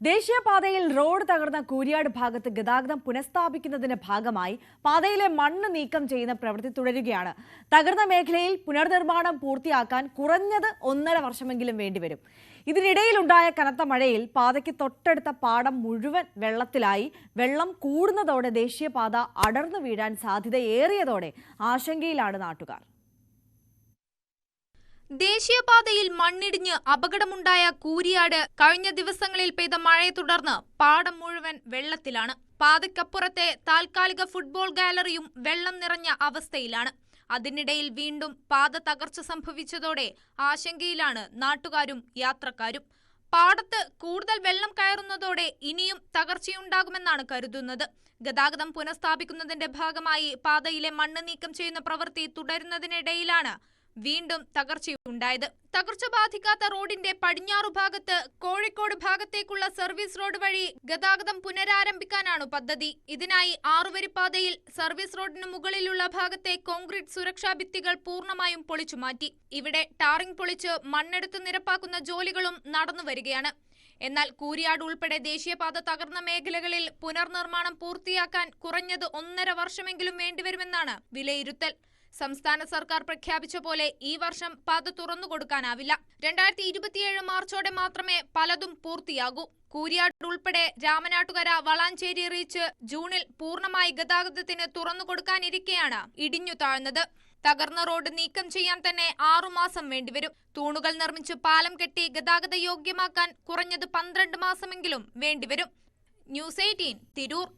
ദേശീയപാതയിൽ റോഡ് തകർന്ന കൂരിയാട് ഭാഗത്ത് ഗതാഗതം പുനഃസ്ഥാപിക്കുന്നതിന്റെ ഭാഗമായി പാതയിലെ മണ്ണ് നീക്കം ചെയ്യുന്ന പ്രവൃത്തി തുടരുകയാണ്. തകർന്ന മേഖലയിൽ പുനർനിർമ്മാണം പൂർത്തിയാക്കാൻ കുറഞ്ഞത് 1.5 വർഷമെങ്കിലും വേണ്ടിവരും. ഇതിനിടയിലുണ്ടായ കനത്ത മഴയിൽ പാതയ്ക്ക് തൊട്ടടുത്ത പാടം മുഴുവൻ വെള്ളത്തിലായി. വെള്ളം കൂടുന്നതോടെ ദേശീയപാത അടർന്നു വീഴാൻ സാധ്യതയേറിയതോടെ ആശങ്കയിലാണ് നാട്ടുകാർ. ദേശീയപാതയിൽ മണ്ണിടിഞ്ഞ് അപകടമുണ്ടായ കൂരിയാട് കഴിഞ്ഞ ദിവസങ്ങളിൽ പെയ്ത മഴയെ തുടർന്ന് പാടം മുഴുവൻ വെള്ളത്തിലാണ്. പാതയ്ക്കപ്പുറത്തെ താൽക്കാലിക ഫുട്ബോൾ ഗാലറിയും വെള്ളം നിറഞ്ഞ അവസ്ഥയിലാണ്. അതിനിടയിൽ വീണ്ടും പാത തകർച്ച സംഭവിച്ചതോടെ ആശങ്കയിലാണ് നാട്ടുകാരും യാത്രക്കാരും. പാടത്ത് കൂടുതൽ വെള്ളം കയറുന്നതോടെ ഇനിയും തകർച്ചയുണ്ടാകുമെന്നാണ് കരുതുന്നത്. ഗതാഗതം പുനഃസ്ഥാപിക്കുന്നതിന്റെ ഭാഗമായി പാതയിലെ മണ്ണ് നീക്കം ചെയ്യുന്ന പ്രവൃത്തി തുടരുന്നതിനിടയിലാണ് വീണ്ടും തകർച്ചയുണ്ടായത്. തകർച്ച ബാധിക്കാത്ത റോഡിന്റെ പടിഞ്ഞാറു ഭാഗത്ത് കോഴിക്കോട് ഭാഗത്തേക്കുള്ള സർവീസ് റോഡ് വഴി ഗതാഗതം പുനരാരംഭിക്കാനാണ് പദ്ധതി. ഇതിനായി 6-വരിപ്പാതയിൽ സർവീസ് റോഡിന് മുകളിലുള്ള ഭാഗത്തെ കോൺക്രീറ്റ് സുരക്ഷാ ഭിത്തികൾ പൂർണ്ണമായും പൊളിച്ചുമാറ്റി. ഇവിടെ ടാറിംഗ് പൊളിച്ച് മണ്ണെടുത്ത് നിരപ്പാക്കുന്ന ജോലികളും നടന്നുവരികയാണ്. എന്നാൽ കൂരിയാട് ഉൾപ്പെടെ ദേശീയപാത തകർന്ന മേഖലകളിൽ പുനർനിർമ്മാണം പൂർത്തിയാക്കാൻ കുറഞ്ഞത് 1.5 വർഷമെങ്കിലും വേണ്ടിവരുമെന്നാണ് വിലയിരുത്തൽ. സംസ്ഥാന സർക്കാർ പ്രഖ്യാപിച്ച പോലെ ഈ വർഷം പാത തുറന്നുകൊടുക്കാനാവില്ല. 2027 മാർച്ചോടെ മാത്രമേ പലതും പൂർത്തിയാകൂ. കൂരിയാട് ഉൾപ്പെടെ രാമനാട്ടുകര വളാഞ്ചേരി റീച്ച് ജൂണിൽ പൂർണ്ണമായി ഗതാഗതത്തിന് തുറന്നുകൊടുക്കാനിരിക്കെയാണ് ഇടിഞ്ഞു താഴ്ന്നത്. തകർന്ന റോഡ് നീക്കം ചെയ്യാൻ തന്നെ 6 മാസം വേണ്ടിവരും. തൂണുകൾ നിർമ്മിച്ച് പാലം കെട്ടി ഗതാഗത യോഗ്യമാക്കാൻ കുറഞ്ഞത് 12 മാസമെങ്കിലും വേണ്ടിവരും. ന്യൂസ് 18 തിരൂർ.